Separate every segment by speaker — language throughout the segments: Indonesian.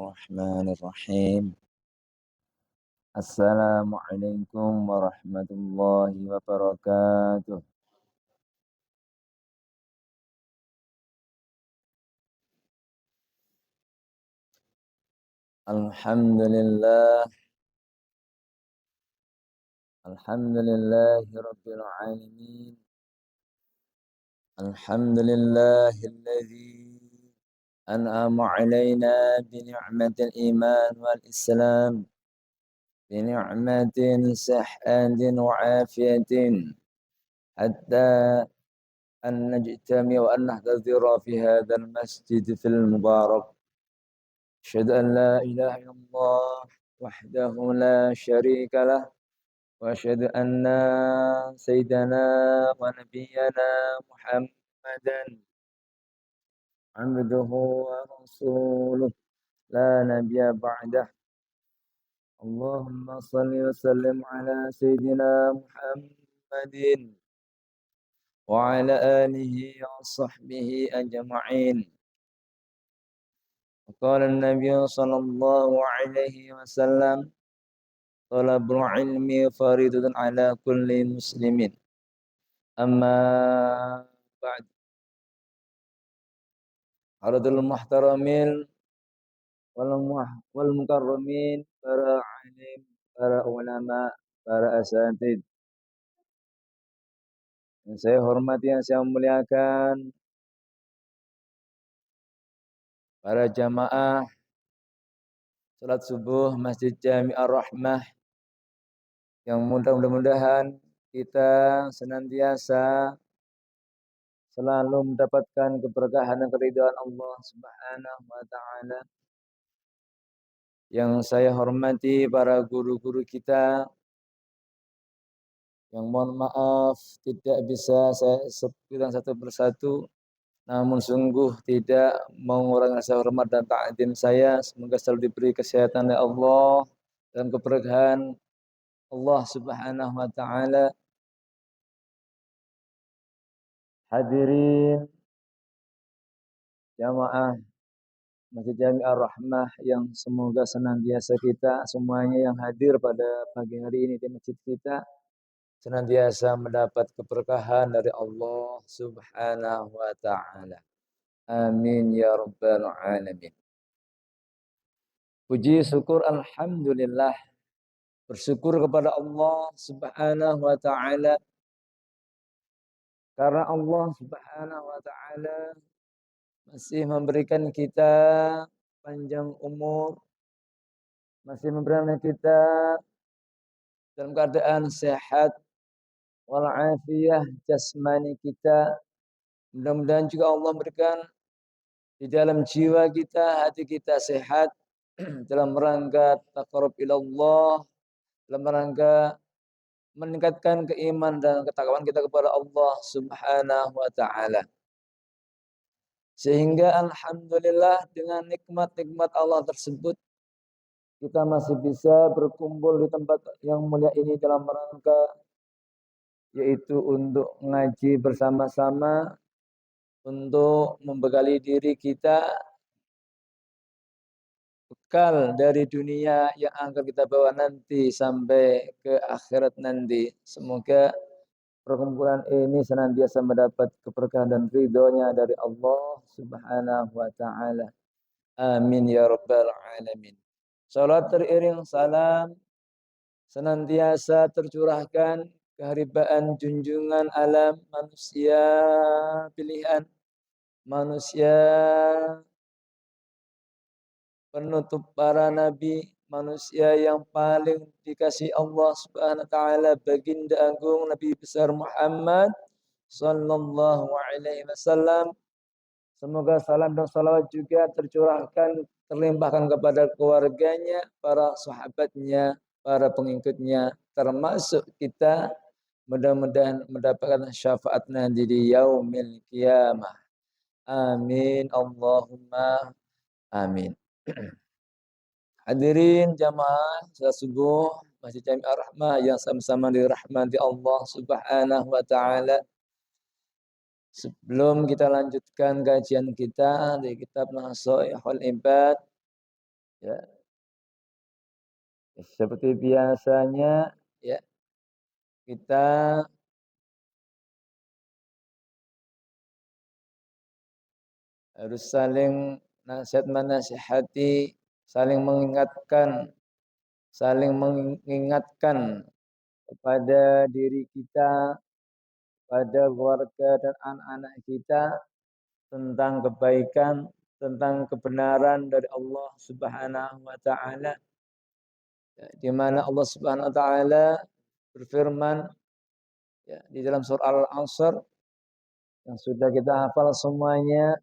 Speaker 1: Bismillahirrahmanirrahim. Assalamualaikum warahmatullahi wabarakatuh. Alhamdulillah, alhamdulillahi rabbil alamin. Alhamdulillahilladzi an'ama alaina bi ni'matil iman wal islam, bi ni'matin sihhatin wa afiyatin, hatta an najtami wa an nahtadhira fi hadzal masjid fil mubarak. أشهد أن لا إله إلا الله وحده لا شريك له وأشهد أن سيدنا ونبينا محمدا عبده ورسوله لا نبي بعده. اللهم صل وسلم على سيدنا محمد وعلى آله وصحبه أجمعين. قال النبي صلى الله عليه وسلم: talabul ilmi faridatun ala kulli muslimin. Amma ba'd. Haradul muhtaramin wal mukarramin, para alim, para ulama, para asatid yang saya hormati, yang saya muliakan, para jamaah salat subuh Masjid Jami Ar-Rahmah, yang mudah-mudahan kita senantiasa selalu mendapatkan keberkahan dan keridhaan Allah Subhanahu wa taala. Yang saya hormati para guru-guru kita, yang mohon maaf tidak bisa saya sebutkan satu persatu, namun sungguh tidak mengurangi rasa hormat dan ta'zim saya. Semoga selalu diberi kesehatan oleh Allah dan keberkahan Allah Subhanahu wa taala. Hadirin jamaah Masjid Jami Ar-Rahmah yang semoga senantiasa kita semuanya yang hadir pada pagi hari ini di masjid kita senantiasa mendapat keberkahan dari Allah Subhanahu wa taala. Amin ya rabbal alamin. Puji syukur alhamdulillah, bersyukur kepada Allah Subhanahu wa taala karena Allah Subhanahu wa taala masih memberikan kita panjang umur, masih memberikan kita dalam keadaan sehat walafiat jasmani kita. Mudah-mudahan juga Allah berikan di dalam jiwa kita, hati kita sehat dalam rangka taqarrub ilallah, dalam rangka meningkatkan keimanan dan ketakwaan kita kepada Allah Subhanahu wa taala. Sehingga alhamdulillah dengan nikmat-nikmat Allah tersebut kita masih bisa berkumpul di tempat yang mulia ini dalam rangka yaitu untuk ngaji bersama-sama, untuk membekali diri kita bekal dari dunia yang akan kita bawa nanti sampai ke akhirat nanti. Semoga perkumpulan ini senantiasa mendapat keberkahan dan ridhonya dari Allah Subhanahu wa taala. Amin ya rabbal alamin. Salat teriring salam senantiasa tercurahkan keharibaan junjungan alam manusia pilihan, manusia penutup para nabi, manusia yang paling dikasihi Allah Subhanahu wa taala, baginda agung Nabi besar Muhammad sallallahu alaihi wasallam. Semoga salam dan salawat juga tercurahkan, terlimpahkan kepada keluarganya, para sahabatnya, para pengikutnya, termasuk kita. Mudah-mudahan mendapatkan syafaat nanti di yaumil qiyamah. Amin Allahumma amin. Hadirin jamaah salat subuh Masjid Jami Ar-Rahmah yang sama-sama dirahmati Allah Subhanahu wa taala. Sebelum kita lanjutkan kajian kita di kitab Nasaihul Ibad, Ya, seperti biasanya ya kita harus saling nasihat menasihati, saling mengingatkan, saling mengingatkan kepada diri kita, pada keluarga dan anak-anak kita tentang kebaikan, tentang kebenaran dari Allah Subhanahu wa taala. Di mana Allah Subhanahu wa taala berfirman ya, di dalam surah Al-Asr yang sudah kita hafal semuanya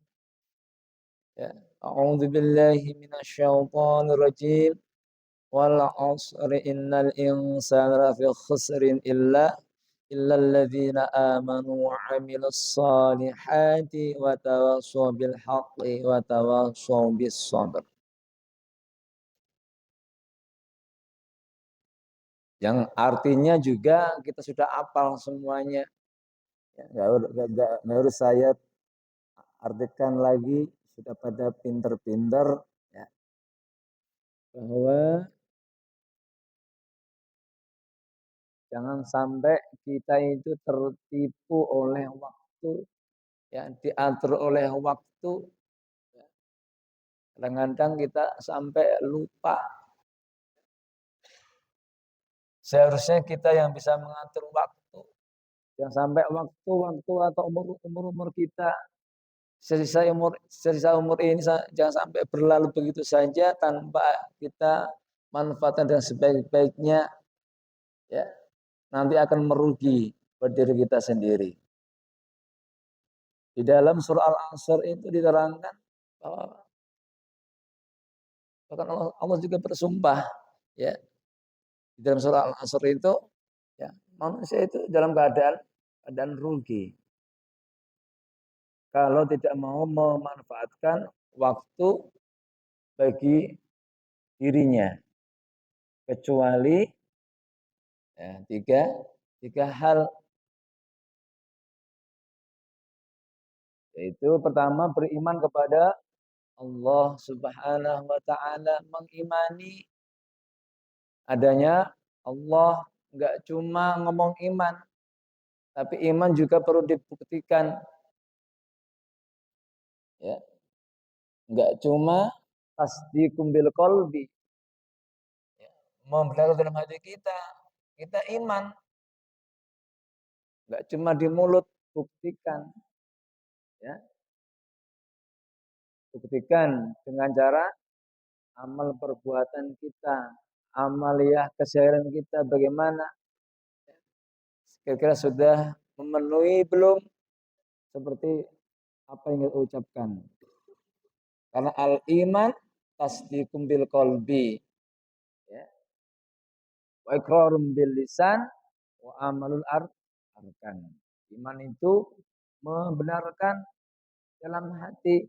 Speaker 1: ya. A'udzu billahi minasyaitonir rajim. Wal 'asri innal insana lafi khusrin illal ladzina amanu wa 'amilus solihati wa tawassaw bil haqqi wa tawassaw bis sabr. Yang artinya juga kita sudah hafal semuanya. Ya, nggak harus saya artikan lagi, sudah pada pinter-pinter ya, bahwa jangan sampai kita itu tertipu oleh waktu, ya, diatur oleh waktu. Ya. Kadang-kadang kita sampai lupa. Seharusnya kita yang bisa mengatur waktu. Jangan sampai waktu-waktu atau umur-umur kita sisa umur ini jangan sampai berlalu begitu saja tanpa kita manfaatkan dengan sebaik-baiknya, ya, nanti akan merugi buat diri kita sendiri. Di dalam surah Al-Asr itu diterangkan bahwa bahkan Allah juga bersumpah ya, di dalam surah Al-Asr itu ya, manusia itu dalam keadaan rugi kalau tidak mau memanfaatkan waktu bagi dirinya, kecuali ya, tiga hal, yaitu pertama beriman kepada Allah Subhanahu wa taala, mengimani adanya Allah, enggak cuma ngomong iman, tapi iman juga perlu dibuktikan. Ya, enggak cuma tasdiqum bil qalbi, ya, membenarkan dalam hati kita, kita iman, enggak cuma di mulut, buktikan. Ya, buktikan dengan cara amal perbuatan kita, amaliyah keseharian kita bagaimana? Kira-kira sudah memenuhi belum seperti apa yang kita ucapkan? Karena al-iman tasdiqum bil qalbi, ya, wa iqrarum bil lisan wa amalul arkan. Iman itu membenarkan dalam hati,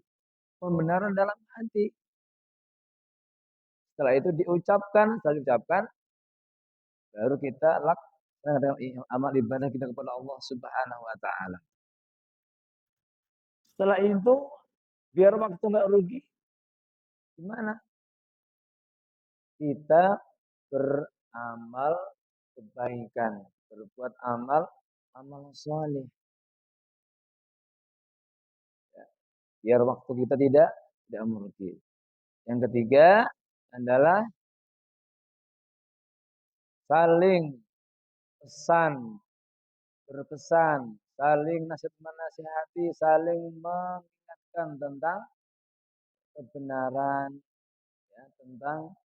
Speaker 1: pembenaran dalam hati. Setelah itu setelah diucapkan baru kita laksanakan amal ibadah kita kepada Allah Subhanahu wa taala. Setelah itu biar waktu nggak rugi, gimana? Kita beramal kebaikan, berbuat amal soleh. Ya, biar waktu kita tidak merugi. Yang ketiga adalah saling pesan, berpesan, saling nasihat menasihati, saling mengingatkan tentang kebenaran, ya, tentang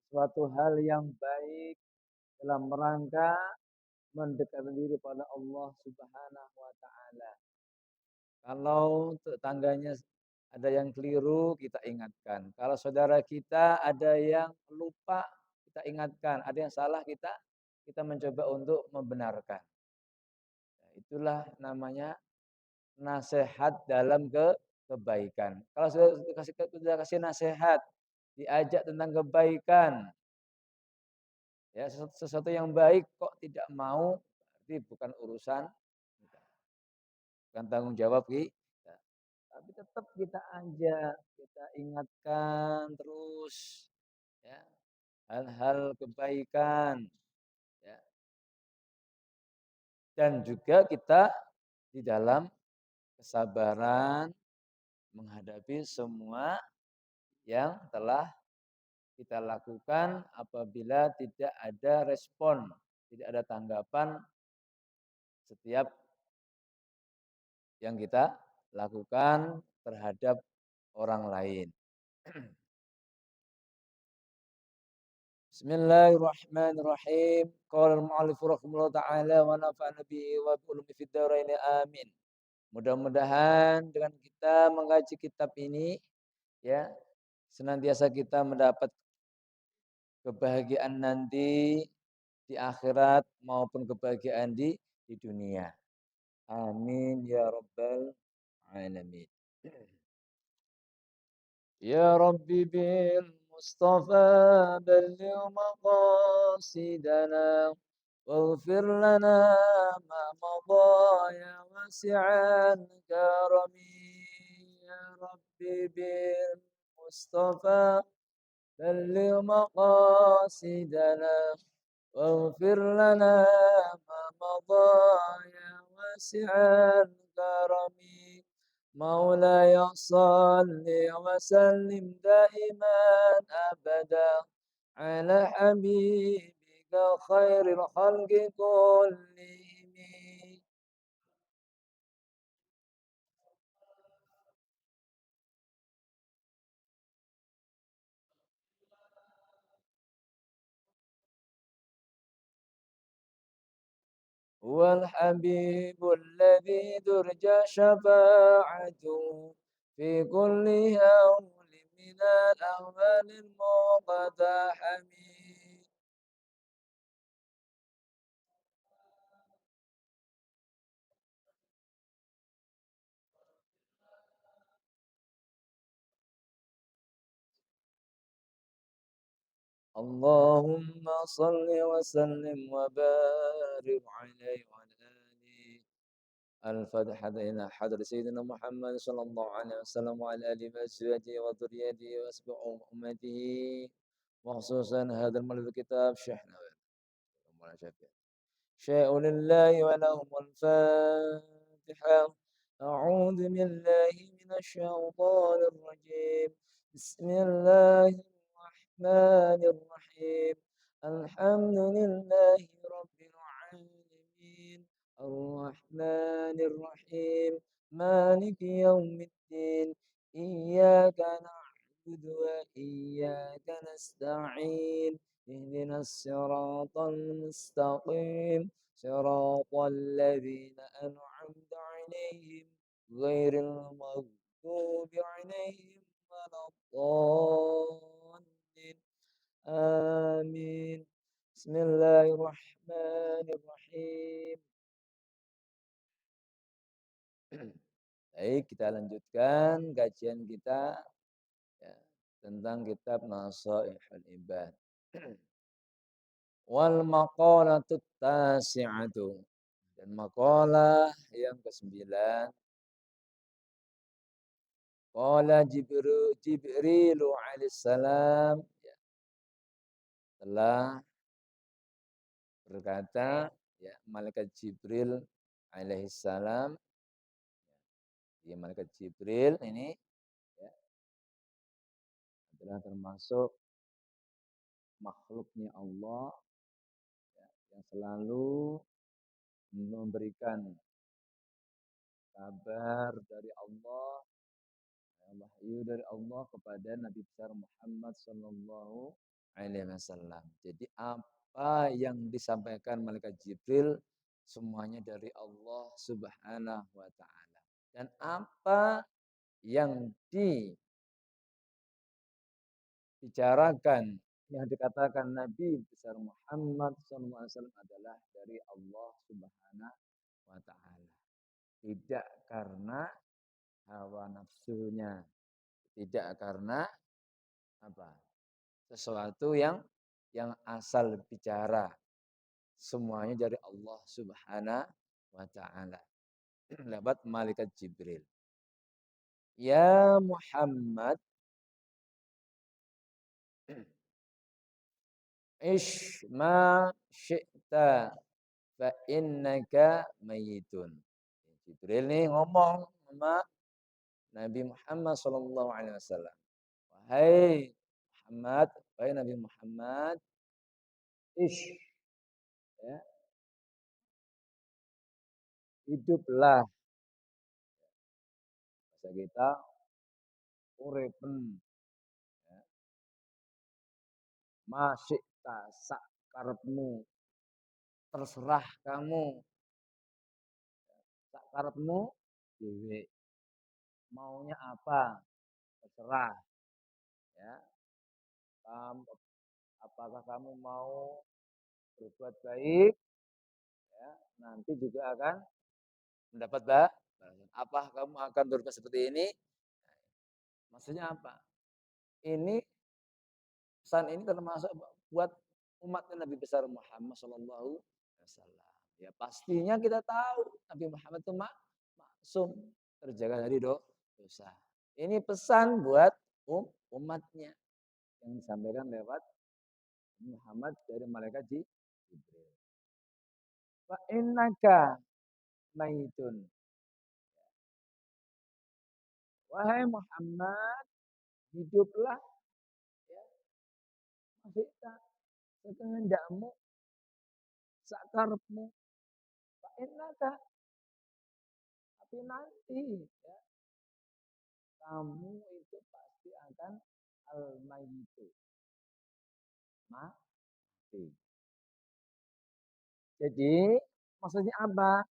Speaker 1: suatu hal yang baik dalam rangka mendekatkan diri pada Allah Subhanahu wa taala. Kalau tetangganya ada yang keliru, kita ingatkan. Kalau saudara kita ada yang lupa, kita ingatkan. Ada yang salah, kita mencoba untuk membenarkan. Nah, itulah namanya nasihat dalam kebaikan. Kalau sudah kasih nasihat, diajak tentang kebaikan, ya, sesuatu yang baik kok tidak mau, berarti bukan urusan, bukan tanggung jawab kita. Tapi tetap kita ajak, kita ingatkan terus ya, hal-hal kebaikan ya. Dan juga kita di dalam kesabaran menghadapi semua yang telah kita lakukan apabila tidak ada respon, tidak ada tanggapan setiap yang kita lakukan terhadap orang lain. Bismillahirrahmanirrahim. Qala al-mu'allif rahimahullah ta'ala wa nafa'ana bihi wa bi ulumi fid dharain amin. Mudah-mudahan dengan kita mengkaji kitab ini ya senantiasa kita mendapat kebahagiaan nanti di akhirat maupun kebahagiaan di dunia. Amin ya rabbal alamin. يا ربي بالمصطفى بلغ مقاصدنا واغفر لنا ما مضى يا واسع الكرم يا ربي بالمصطفى بلغ مقاصدنا واغفر لنا ما مضى يا واسع الكرم مولاي صل وسلم دائما أبدا على حبيبك خير الخلق كلهم. هو الحبيب الذي ترجى شفاعته في كل هول من الأهوال المقتحم. اللهم صل وسلم وبارك عليه وعلى آله. الفتحة إلى حضر سيدنا محمد صلى الله عليه وسلم وعلى آله وأزواجه وذريته وأسبع أمته وخصوصا هذا الملك الكتاب شيخنا مولانا شفيع شيء لله ولهم الفاتحة. أعوذ بالله من الشيطان الرجيم. بسم الله الرحمن الرحيم. الحمد لله رب العالمين الرحمن الرحيم مالك يوم الدين إياك نعبد وإياك نستعين اهدنا الصراط المستقيم صراط الذين أنعمت عليهم غير المغضوب عليهم ولا الضالين آمين. بسم الله الرحمن الرحيم. Baik, kita lanjutkan kajian kita ya, tentang kitab Nasaihul Ibad. Wal maqalatut tasi'atu. Dan maqalah yang kesembilan. Qala Jibrilu alaihissalam ya, telah berkata ya malaikat Jibril alaihissalam. Ya, malaikat Jibril ini ya, adalah termasuk makhluknya Allah ya, yang selalu memberikan kabar dari Allah, wahyu dari Allah kepada Nabi besar Muhammad sallallahu alaihi wasallam. Jadi apa yang disampaikan malaikat Jibril semuanya dari Allah Subhanahu wa taala. Dan apa yang dibicarakan yang dikatakan Nabi besar Muhammad sallallahu alaihi wasallam adalah dari Allah Subhanahu wa taala. Tidak karena hawa nafsunya, tidak karena apa? Sesuatu yang asal bicara. Semuanya dari Allah Subhanahu wa taala. Lewat malaikat Jibril. Ya Muhammad, ish ma syi'ta fa innaka mayitun. Jibril nih ngomong sama Nabi Muhammad sallallahu alaihi wasallam. Wahai Muhammad, wahai Nabi Muhammad, ish ya, hiduplah bahasa kita urepen ya, masyikta sak karepmu, terserah kamu sak karepmu dhewe maunya apa terserah ya. Apakah kamu mau berbuat baik ya, nanti juga akan mendapat balasan. Apa kamu akan berbuat seperti ini? Maksudnya apa? Ini pesan ini termasuk buat umat Nabi besar Muhammad Sallallahu Alaihi Wasallam. Ya pastinya kita tahu Nabi Muhammad itu maksum terjaga dari dosa. Ini pesan buat umatnya yang disampaikan lewat Muhammad dari malaikat Jibril. Wa innaka maitun. Wahai Muhammad, hiduplah ya, masih sekehendakmu, sakarepmu. Fa innaka, tapi nanti ya, kamu itu pasti akan al-mayitu, mati. Jadi maksudnya apa?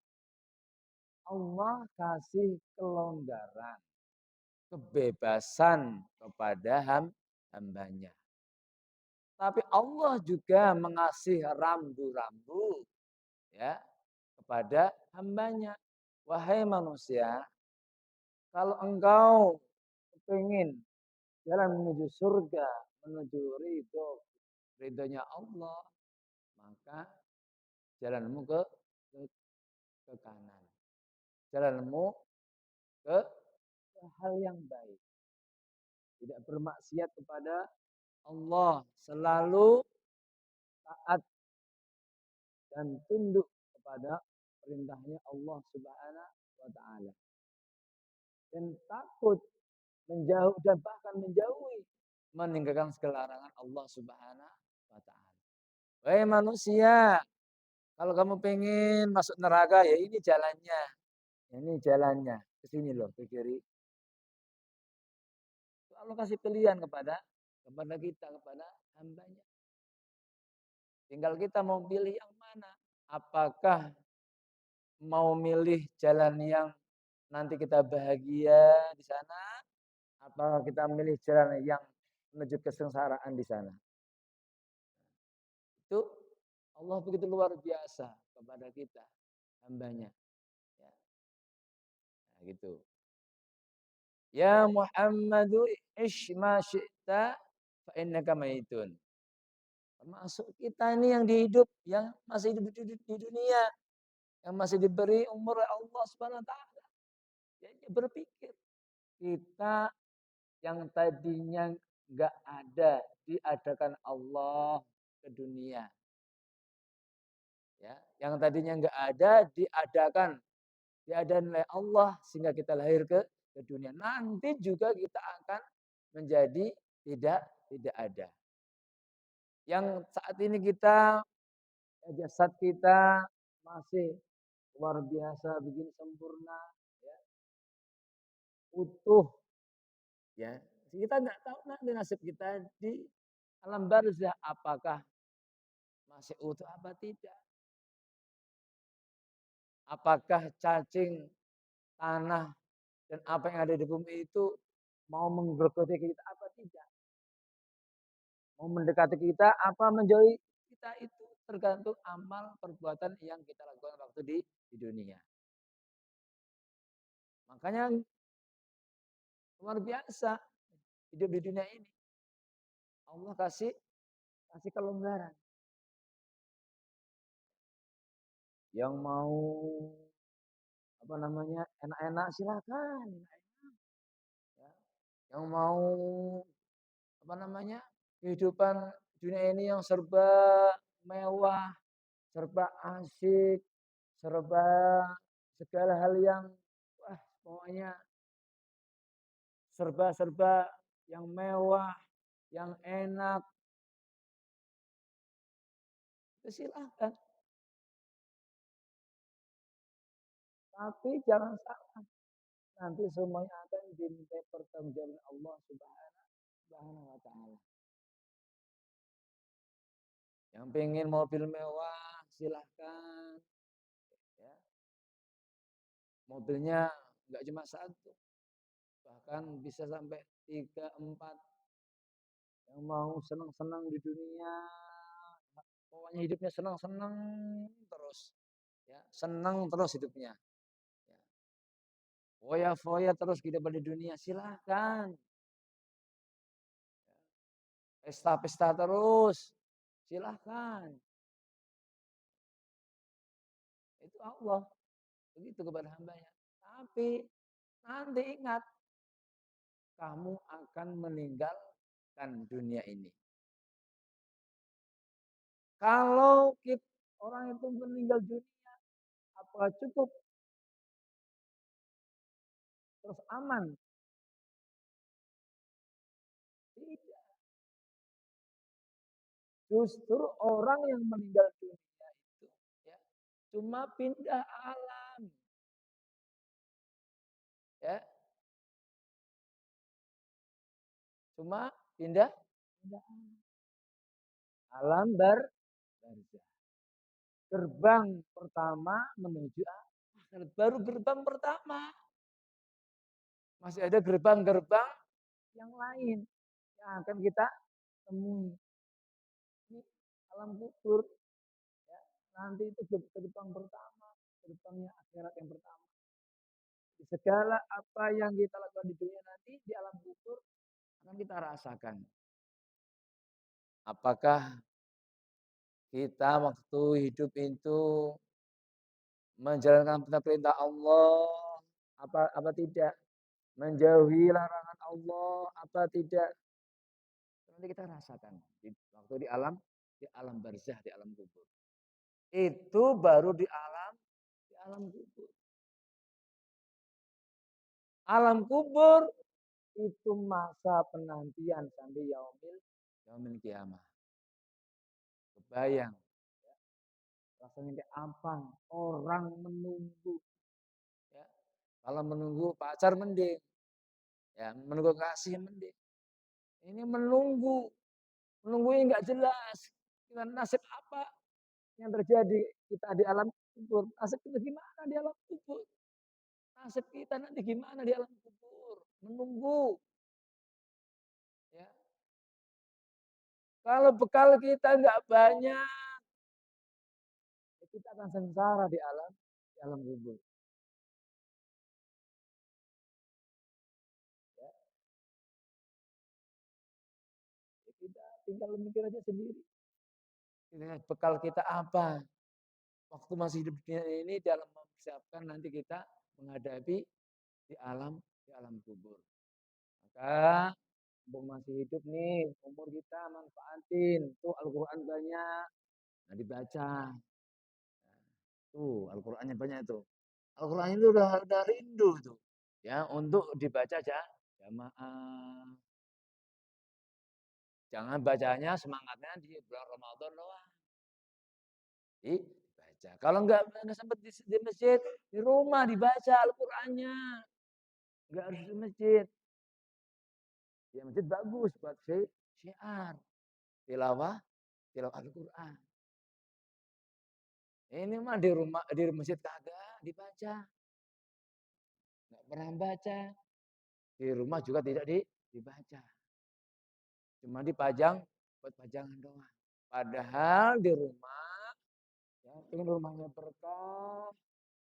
Speaker 1: Allah kasih kelonggaran, kebebasan kepada hambanya. Tapi Allah juga mengasih rambu-rambu ya kepada hambanya. Wahai manusia, kalau engkau ingin jalan menuju surga, menuju ridhonya Allah, maka jalanmu ke, ke kanan. Jalanmu ke, ke hal yang baik. Tidak bermaksiat kepada Allah. Selalu taat dan tunduk kepada perintahnya Allah Subhanahu wa taala. Dan takut menjauh dan bahkan menjauhi meninggalkan segala larangan Allah Subhanahu wa taala. Wahai manusia, kalau kamu pengen masuk neraka ya ini jalannya. Ini jalannya. Ke sini loh, ke kiri. Allah kasih pilihan kepada kita, kepada hambanya. Tinggal kita mau pilih yang mana. Apakah mau milih jalan yang nanti kita bahagia di sana? Apakah kita milih jalan yang menuju kesengsaraan di sana? Itu Allah begitu luar biasa kepada kita, hambanya. Ya, nah gitu. Ya Muhammadu ish ma syi'ta fa innaka maitun. Termasuk kita ini yang dihidup, yang masih hidup di dunia, yang masih diberi umur oleh Allah Subhanahu wa taala. Jadi berpikir kita yang tadinya enggak ada diadakan Allah ke dunia. Ya, yang tadinya enggak ada diadakan oleh Allah sehingga kita lahir ke dunia. Nanti juga kita akan menjadi tidak ada. Yang saat ini kita jasad kita masih luar biasa begini sempurna ya, utuh ya. Kita tidak tahu nanti nasib kita di alam barzah apakah masih utuh apa tidak. Apakah cacing tanah dan apa yang ada di bumi itu mau menggerogoti kita apa tidak. Mau mendekati kita apa menjauhi kita itu tergantung amal perbuatan yang kita lakukan waktu di dunia. Makanya luar biasa hidup di dunia ini. Allah kasih kelonggaran. Yang mau apa namanya enak-enak silakan. yang mau apa namanya, kehidupan dunia ini yang serba mewah, serba asyik, serba segala hal yang wah pokoknya serba-serba yang mewah, yang enak, ya silahkan. Tapi jangan salah, nanti semuanya akan dimintai pertanggungjawaban Allah Subhanahu wa taala. Yang pengen mobil mewah, silahkan. Ya. Mobilnya nggak cuma satu, bahkan bisa sampai 3, 4. Yang mau senang-senang di dunia, pokoknya hidupnya senang-senang terus. Ya, senang terus hidupnya. Ya. Foya-foya terus kehidupan di dunia, silahkan. Pesta-pesta terus, silahkan. Itu Allah, begitu kepada hambanya. Tapi nanti ingat, kamu akan meninggalkan dunia ini. Kalau orang itu meninggal dunia, apakah cukup terus aman? Tidak. Justru orang yang meninggal dunia itu ya, cuma pindah alam. Ya, cuma pindah alam barzah. Gerbang pertama menuju akhirat. Baru gerbang pertama. Masih ada gerbang-gerbang yang lain yang akan kita temui. Ini alam kubur. Ya. Nanti itu gerbang pertama. Gerbangnya akhirat yang pertama. Segala apa yang kita lakukan di dunia nanti di alam kubur akan kita rasakan. Apakah kita waktu hidup itu menjalankan perintah Allah apa tidak? Menjauhi larangan Allah apa tidak? Nanti kita rasakan waktu di alam barzah, di alam kubur. Itu baru di alam kubur. Alam kubur itu masa penantian sampai yaumil kiamah. Kebayang ya, rasanya kayak apa? Orang menunggu ya. Kalau menunggu pacar mending. Ya, menunggu kasih mending. Ini menunggu yang nggak jelas. Dengan nasib apa yang terjadi kita di alam kubur? Nasib kita gimana di alam kubur? Nasib kita nanti gimana di alam kubur? Menunggu. Ya. Kalau bekal kita nggak banyak, ya kita akan sengsara di alam kubur. Ya. Ya kita tinggal mikir aja sendiri. Bekal kita apa? Waktu masih hidup di dunia ini dalam mempersiapkan nanti kita menghadapi di alam kubur. Maka masih hidup nih, umur kita manfaatin. Tuh Al-Quran banyak, nah dibaca. Tuh Al-Qurannya banyak itu. Al-Quran itu udah rindu tuh. Ya, untuk dibaca aja jamaah. Jangan bacanya semangatnya di bulan Ramadan doang. Dibaca. Kalau enggak sempat di masjid, di rumah dibaca Al-Qurannya. Enggak harus di masjid. Di masjid bagus buat syiar. Tilawah Al-Quran. Ini mah di rumah di masjid kagak dibaca. Enggak pernah baca. Di rumah juga tidak dibaca. Cuma dipajang buat pajangan doang. Padahal di rumah ya pengen rumahnya berkah,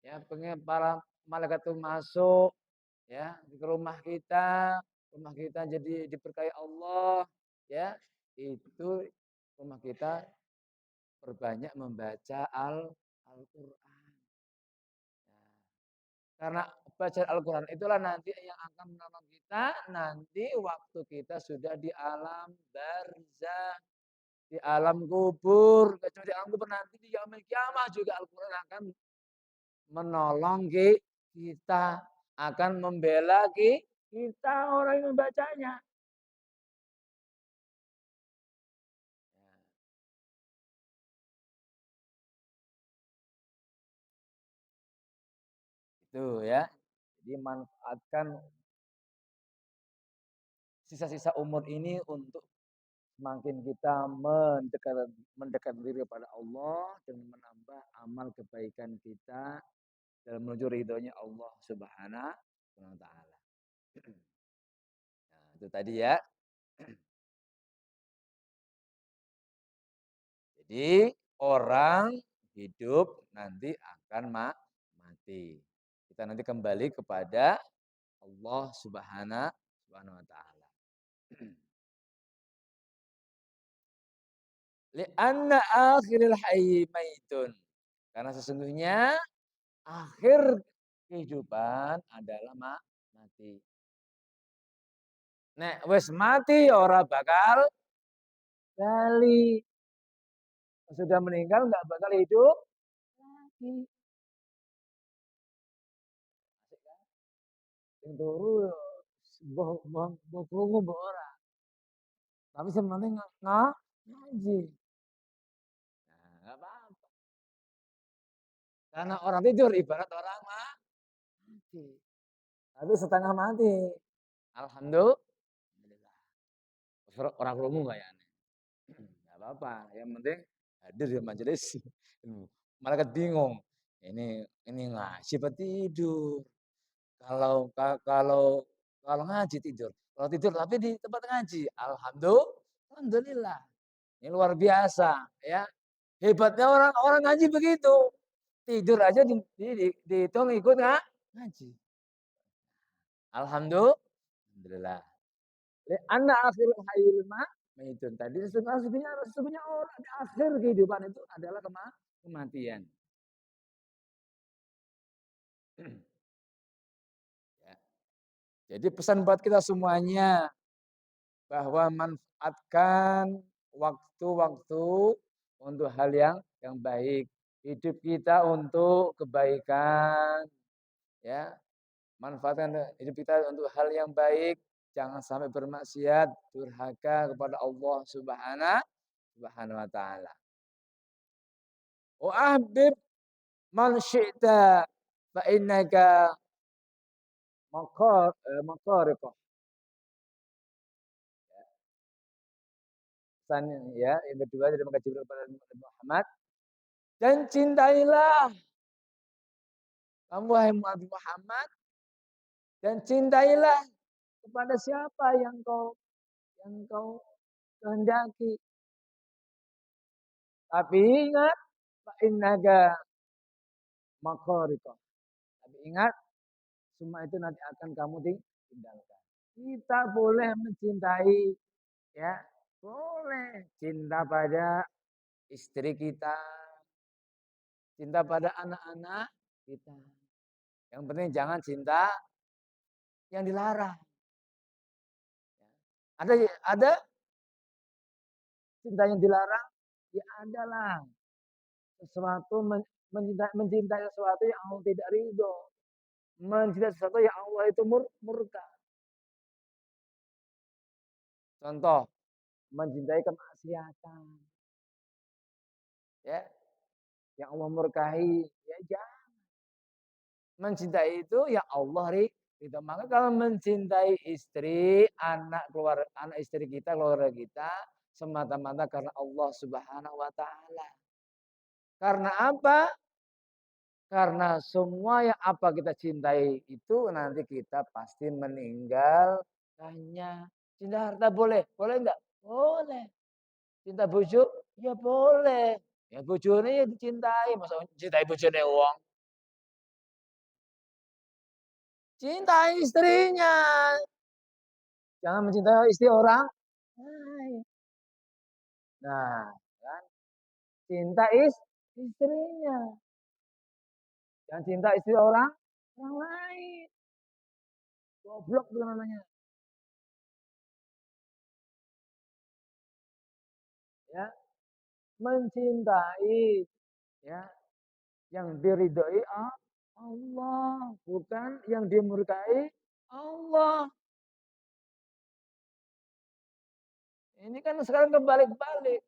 Speaker 1: ya pengen para malaikat itu masuk ya ke rumah kita jadi diberkahi Allah ya. Itu rumah kita perbanyak membaca Al-Qur'an. Karena bacaan Al-Quran itulah nanti yang akan menolong kita nanti waktu kita sudah di alam barzah, di alam kubur. Kecuali di alam kubur nanti di yaumil kiamah juga Al-Quran akan menolong kita, akan membela kita orang yang membacanya. Itu ya. Jadi manfaatkan sisa-sisa umur ini untuk semakin kita mendekat diri kepada Allah dan menambah amal kebaikan kita dalam menuju ridhonya Allah Subhanahu wa taala. Nah, itu tadi ya. Jadi orang hidup nanti akan mati. Kita nanti kembali kepada Allah Subhanahu wa taala. Li'anna akhiril hayyi maitun. Karena sesungguhnya akhir kehidupan adalah mati. Nek wis mati ora bakal bali. Sudah meninggal nggak bakal hidup lagi. Sing turu mbah krungu mbah ora. Tapi sing penting ngaji. Nah, enggak apa-apa. Karena orang tidur ibarat orang mati. Tapi setengah mati. Alhamdulillah. Orang krungu enggak ya? Enggak apa-apa. Yang penting hadir di majelis. Malaikat bingung. Ini ngaji apa tidur? Kalau kalau kalau ngaji tidur. Kalau tidur tapi di tempat ngaji. Alhamdulillah. Ini luar biasa ya. Hebatnya orang ngaji begitu. Tidur aja dihitung ikut ngaji. Alhamdulillah. Anna akhirul hayil maitun. Tadi sesungguhnya orang di akhir kehidupan itu adalah kematian. Ya. Jadi pesan buat kita semuanya bahwa manfaatkan waktu-waktu untuk hal yang baik. Hidup kita untuk kebaikan, ya. Manfaatkan hidup kita untuk hal yang baik. Jangan sampai bermaksiat, durhaka kepada Allah Subhanahu wa taala. Wa ahbib man syi'ta fa innaka maqariqah. Pesan ya, yang kedua dari mengkaji kepada Muhammad dan cintailah kamu wahai Muhammad dan cintailah kepada siapa yang kau kehendaki. Tapi ingat fa innaka maqariqah. Tapi ingat semua itu nanti akan kamu tinggalkan. Kita boleh mencintai ya, boleh cinta pada istri kita, cinta pada anak-anak kita. Yang penting jangan cinta yang dilarang. Ada cinta yang dilarang? Ya adalah sesuatu mencintai sesuatu yang Allah tidak ridho. Mencintai sesuatu yang Allah itu murka. Contoh, mencintai kemaksiatan. Ya, yang Allah murkahi, ya jangan. Mencintai itu ya Allah ridho. Maka kalau mencintai istri, anak istri kita, keluarga kita semata-mata karena Allah Subhanahu wa taala. Karena apa? Karena semua yang apa kita cintai itu nanti kita pasti meninggalkannya. Cinta harta boleh? Boleh enggak? Boleh. Cinta bojo? Ya boleh. Ya bojone ya dicintai. Masa cintai bojone wong? Cintai istrinya. Jangan mencintai istri orang. Nah, kan? Cinta istrinya. Jangan cinta istri orang. Orang lain. Goblok itu namanya. Ya, mencintai ya yang diridhoi Allah, bukan yang dimurkai Allah. Ini kan sekarang kebalik-balik.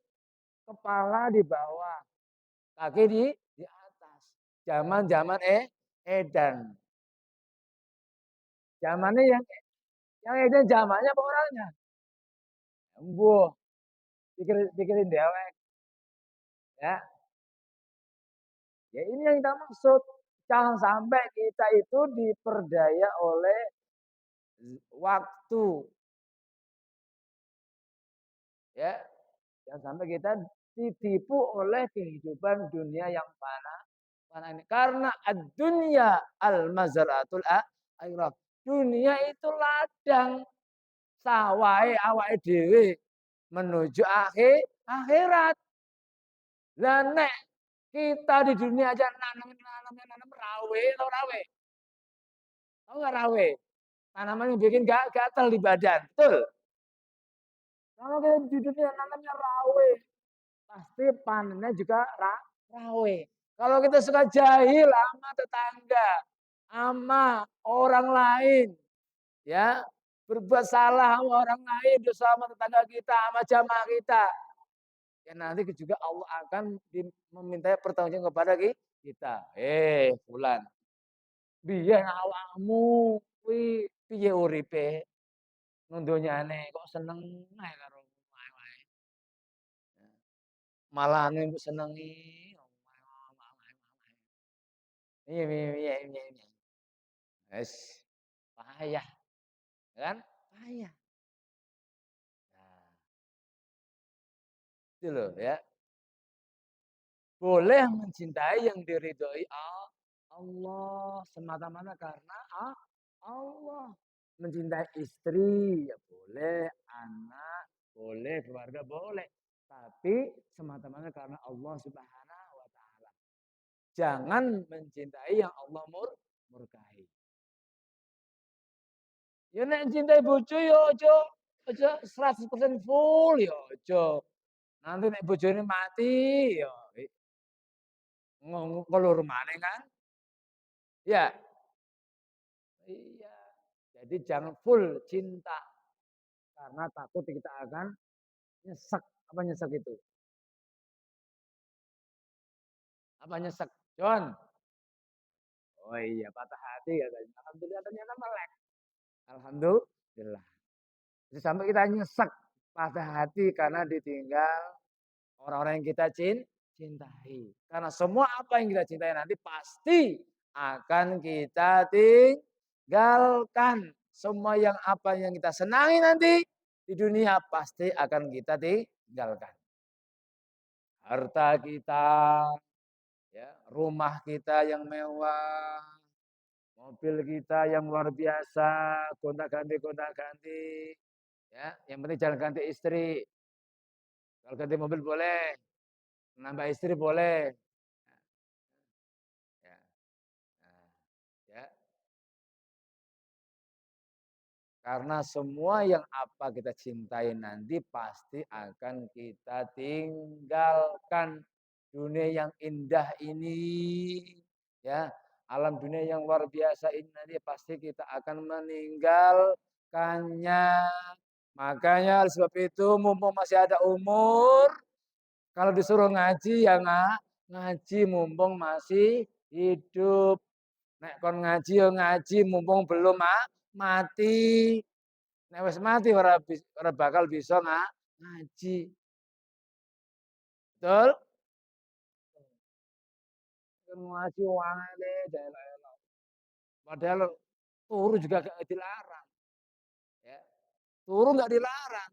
Speaker 1: Kepala di bawah, kaki di atas. Zaman-zaman edan. Zamannya yang edan zamannya apa orangnya? Embuh, pikirin dewek ya. Ya ini yang kita maksud. Jangan sampai kita itu diperdaya oleh waktu ya. Jangan sampai kita ditipu oleh kehidupan dunia yang fana ini. Karena dunia al-mazaratul akhirah. Dunia itu ladang sawai awake dhewe menuju akhirat. Lah nek kita di dunia aja nanam rawe atau rawe. Tahu nggak rawe? Tanaman yang bikin gatal di badan. Betul. Kalau kita di dunia nanamnya rawe, pasti panennya juga rawe. Kalau kita suka jahil sama tetangga, sama orang lain, ya berbuat salah sama orang lain, dosa sama tetangga kita, sama jamaah kita, ya nanti juga Allah akan meminta pertanggungjawaban kepada kita. Fulan, biyen awakmu kuwi piye uripe nang donyane kok seneng ae karo wae-wae. Malah ane mbok senengi. Iya, iya, iya, iya, iya. Wes payah kan? Payah. Nah, itu loh ya. Boleh mencintai yang diridhoi Allah semata-mata karena Allah. Mencintai istri ya boleh, anak boleh, keluarga boleh. Tapi semata-mata karena Allah Subhanahu wa taala. Jangan mencintai yang Allah murkai. Ya nek cintai bojo ya aja 100% full ya aja. Nanti nek bojone mati ya ngelur maneh kan? Ya. Iya. Jadi jangan full cinta karena takut kita akan nyesek. Apa nyesek itu? Apa nyesek? John. Oh iya, patah hati katanya. Alhamdulillah ternyata melek. Alhamdulillah. Jadi sampai kita nyesek, patah hati karena ditinggal orang-orang yang kita cintai. Karena semua apa yang kita cintai nanti pasti akan kita tinggalkan. Semua yang apa yang kita senangi nanti di dunia pasti akan kita tinggalkan. Harta kita, ya, rumah kita yang mewah, mobil kita yang luar biasa, gonta-ganti. Ya, yang penting jangan ganti istri. Kalau ganti mobil boleh, nambah istri boleh. Ya, nah, ya. Karena semua yang apa kita cintai nanti pasti akan kita tinggalkan. Dunia yang indah ini, ya, alam dunia yang luar biasa ini nanti pasti kita akan meninggalkannya. Makanya oleh sebab itu mumpung masih ada umur, kalau disuruh ngaji ya ngaji mumpung masih hidup. Nek kon ngaji ya ngaji mumpung belum mati. Nek wis mati ora bakal bisa ngaji. Betul? Ngaji wangane elok. Padahal turu juga gak dilarang. Ya. Turu nggak dilarang.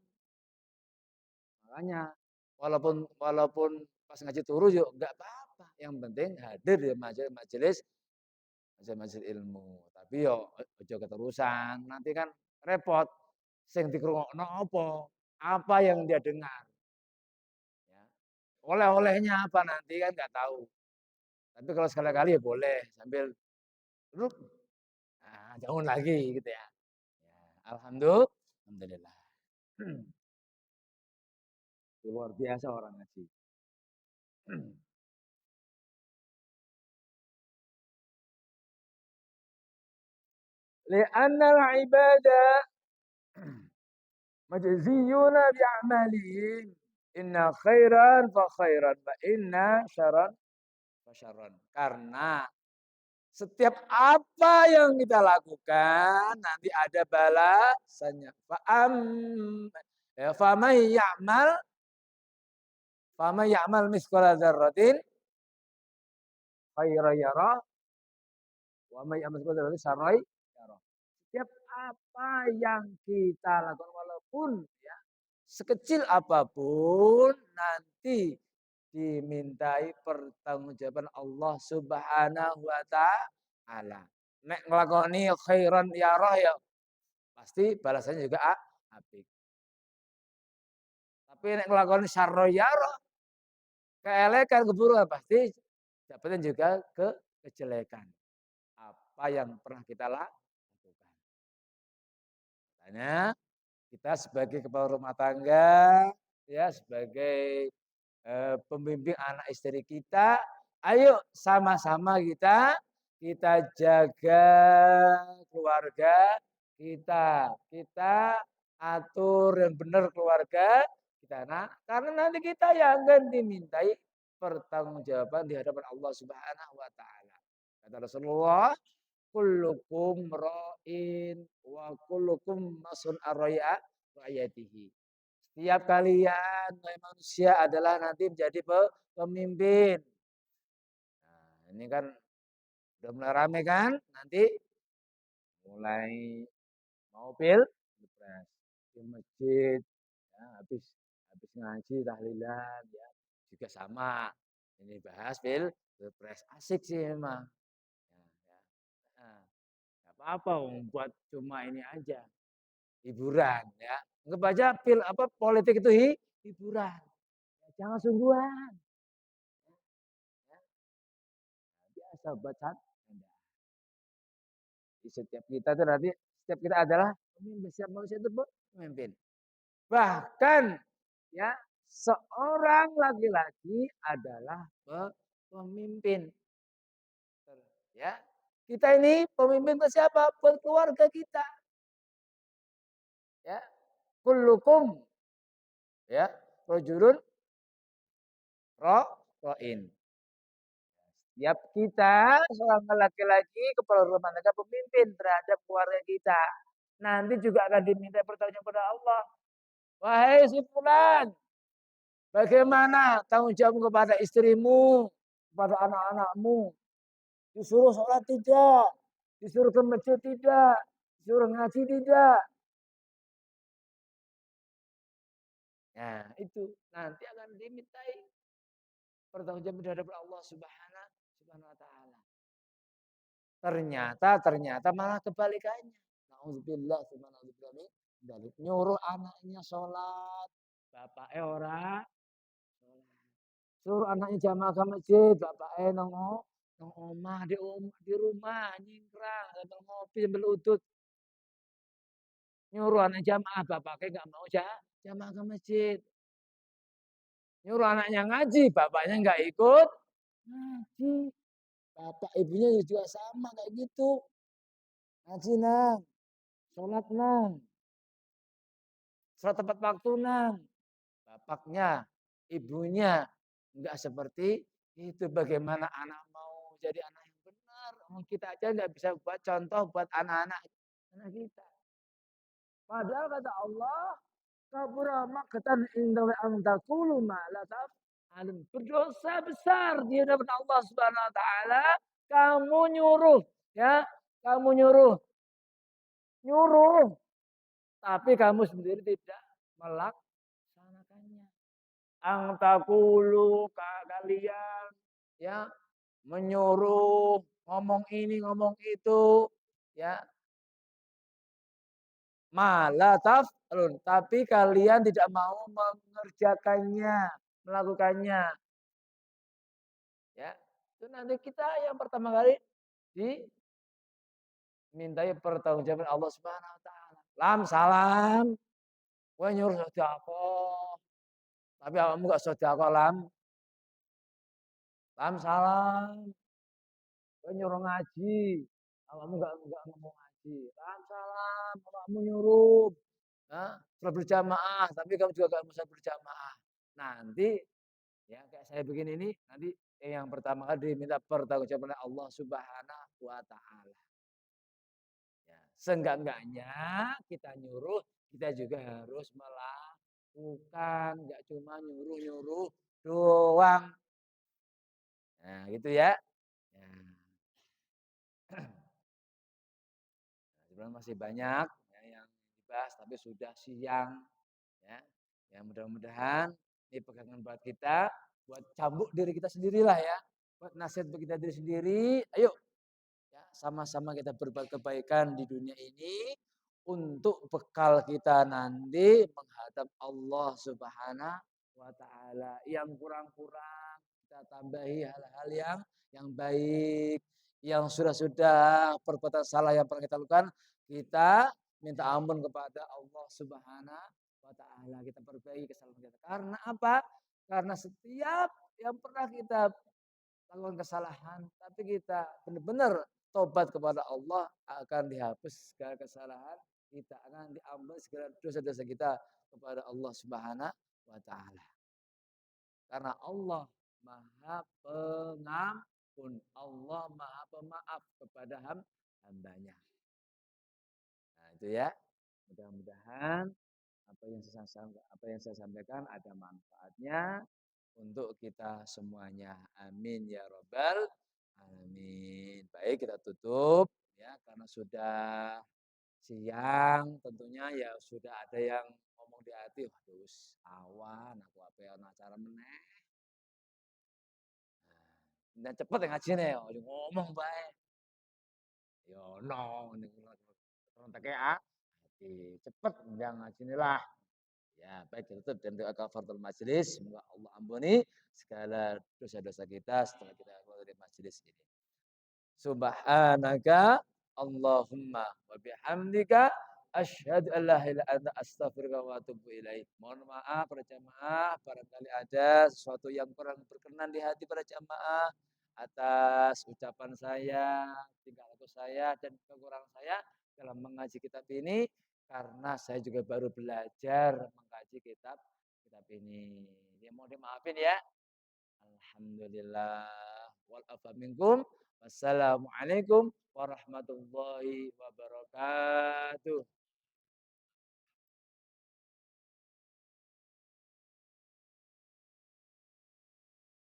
Speaker 1: Makanya walaupun walaupun pas ngaji turu yuk nggak apa-apa. Yang penting hadir di majelis majelis ilmu. Tapi yo ojo keterusan. Nanti kan repot. Sing dikrungokno apa? Apa yang dia dengar? Ya. Oleh-olehnya apa nanti kan nggak tahu. Tapi kalau sekali-kali ya boleh sambil bangun lagi gitu ya. Ya, alhamdulillah. Luar biasa orang ngaji. Li'anna al-ibadah majziyuna bi'amalihim. Inna khairan fa khairan wa inna syarran fa syarran. Karena setiap apa yang kita lakukan nanti ada balasannya. Fa may ya'mal mithqala dzarratin khairan yarah wa may ya'mal mithqala dzarratin syarran yarah. Setiap apa yang kita lakukan walaupun ya sekecil apapun nanti dimintai pertanggungjawaban Allah Subhanahu wa taala. Nek nglakoni khairan yarah ya pasti balasannya juga apik. Tapi nek nglakoni syarra yarah, keelekan keburukan pasti dapatnya juga kejelekan. Apa yang pernah kita lakukan. Makanya kita sebagai kepala rumah tangga, ya sebagai pembimbing anak istri kita, ayo sama-sama kita jaga keluarga kita. Kita atur yang benar keluarga kita. Nah, karena nanti kita yang akan dimintai pertanggungjawaban di hadapan Allah Subhanahu wa taala. Kata Rasulullah, kullukum ra'in wa kullukum mas'ul ar-ra'iyatihi. Setiap kalian manusia adalah nanti menjadi pemimpin. Nah, ini kan udah mulai rame kan? Nanti mulai mau pilpres di masjid, ya, habis habis ngaji tahlilan, ya juga sama. Ini bahas pilpres asik sih memang. Ya, ya. Nah, gak apa-apa, buat cuma ini aja hiburan ya. Anggap aja politik itu hiburan. Ya, jangan sungguhan. Ya, biasa buat setiap kita itu nanti setiap kita adalah pemimpin, setiap manusia itu pemimpin. Bahkan ya seorang laki-laki adalah pemimpin. Ya, kita ini pemimpin ke siapa? Buat keluarga kita. Ya, kullukum ya rajulun ra'in. Setiap kita seorang laki-laki kepala rumah tangga pemimpin terhadap keluarga kita. Nanti juga akan diminta pertanyaannya kepada Allah. Wahai si fulan, bagaimana tanggung jawabmu kepada istrimu, kepada anak-anakmu? Disuruh sholat tidak, disuruh ke masjid tidak, disuruh ngaji tidak. Nah, itu nanti akan dimintai pertanggungjawaban terhadap Allah Subhanahu wa taala. Ternyata malah kebalikannya. Nauzubillah dzalik. Nyuruh anaknya sholat, bapaknya ora sholat. Suruh anaknya jamaah ke masjid, bapaknya nang omah di rumah nyingkrang sambil ngopi sambil udut. Nyuruh anak jamaah, bapaknya nggak mau jamaah ke masjid. Nyuruh anaknya ngaji, bapaknya nggak ikut ngaji. Bapak ibunya juga sama kayak gitu. Ngaji nang, sholat nang, sholat tepat waktu nang. Bapaknya, ibunya nggak seperti itu. Bagaimana anak mau jadi anak yang benar? Kita aja nggak bisa buat contoh buat anak-anak kita. Padahal kata Allah, kabura maqtan indahu an taqulu ma la taf'alun. Berdosa besar di hadapan Allah Subhanahu wa taala kamu nyuruh ya, kamu nyuruh tapi kamu sendiri tidak melaksanakannya. Ang taqulu kalian ya menyuruh ngomong ini ngomong itu ya malah taf'alun, tapi kalian tidak mau mengerjakannya, melakukannya. Ya, itu nanti kita yang pertama kali mintai pertanggungjawaban Allah Subhanahu wa taala. Lam salam, kowe nyuruh sedekah, tapi awakmu gak sedekah lam. Lam salam, kowe nyuruh ngaji, awakmu gak ngomong ngaji. Lam salam, awakmu nyuruh, sholat berjamaah, tapi kamu juga gak bisa berjamaah. Nanti ya kayak saya begini ini, nanti yang pertama kali diminta pertanggungjawaban oleh Allah Subhanahu wa taala. Ya, seenggak-enggaknya kita nyuruh, kita juga harus melakukan, nggak cuma nyuruh-nyuruh doang. Nah, gitu ya. Ya, sebenarnya masih banyak ya, yang dibahas, tapi sudah siang. Ya, ya mudah-mudahan ini pegangan buat kita, buat cambuk diri kita sendirilah ya, buat nasihat bagi kita diri sendiri. Ayo ya, sama-sama kita berbuat kebaikan di dunia ini untuk bekal kita nanti menghadap Allah Subhanahu wa taala. Yang kurang-kurang kita tambahi hal-hal yang baik, yang sudah-sudah perbuatan salah yang pernah kita lakukan, kita minta ampun kepada Allah Subhanahu wa taala. Kita perbaiki kesalahan kita. Karena apa? Karena setiap yang pernah kita lakukan kesalahan, tapi kita benar-benar tobat kepada Allah, akan dihapus segala kesalahan, kita akan diampuni segala dosa-dosa kita kepada Allah Subhanahu wa taala. Karena Allah Maha Pengampun, Allah Maha Pemaaf kepada hambanya. Nah, itu ya. Mudah-mudahan apa yang saya sampaikan ada manfaatnya untuk kita semuanya. Amin ya robbal alamin. Baik, kita tutup ya karena sudah siang, tentunya ya sudah ada yang ngomong di hati, waduh awan aku apa ya acara meneh. Nah, cepet ya ngajine ya, ngomong bae. Ya ono ning ah. Cepet ndang ngajine lah. Ya, baik ditutup dan doa kafaratul majelis. Semoga Allah ampuni segala dosa-dosa kita setelah kita keluar dari majelis ini. Subhanaka Allahumma wa bihamdika asyhadu an la ilaha illa anta astaghfiruka wa atubu ilaik. Mohon maaf para jamaah, barangkali ada sesuatu yang kurang berkenan di hati para jamaah atas ucapan saya, tingkah laku saya dan kekurangan saya dalam mengaji kitab ini karena saya juga baru belajar mengkaji kitab ini. Ya mohon dimaafin ya. Alhamdulillah. Wal afa minkum. Wassalamualaikum warahmatullahi wabarakatuh.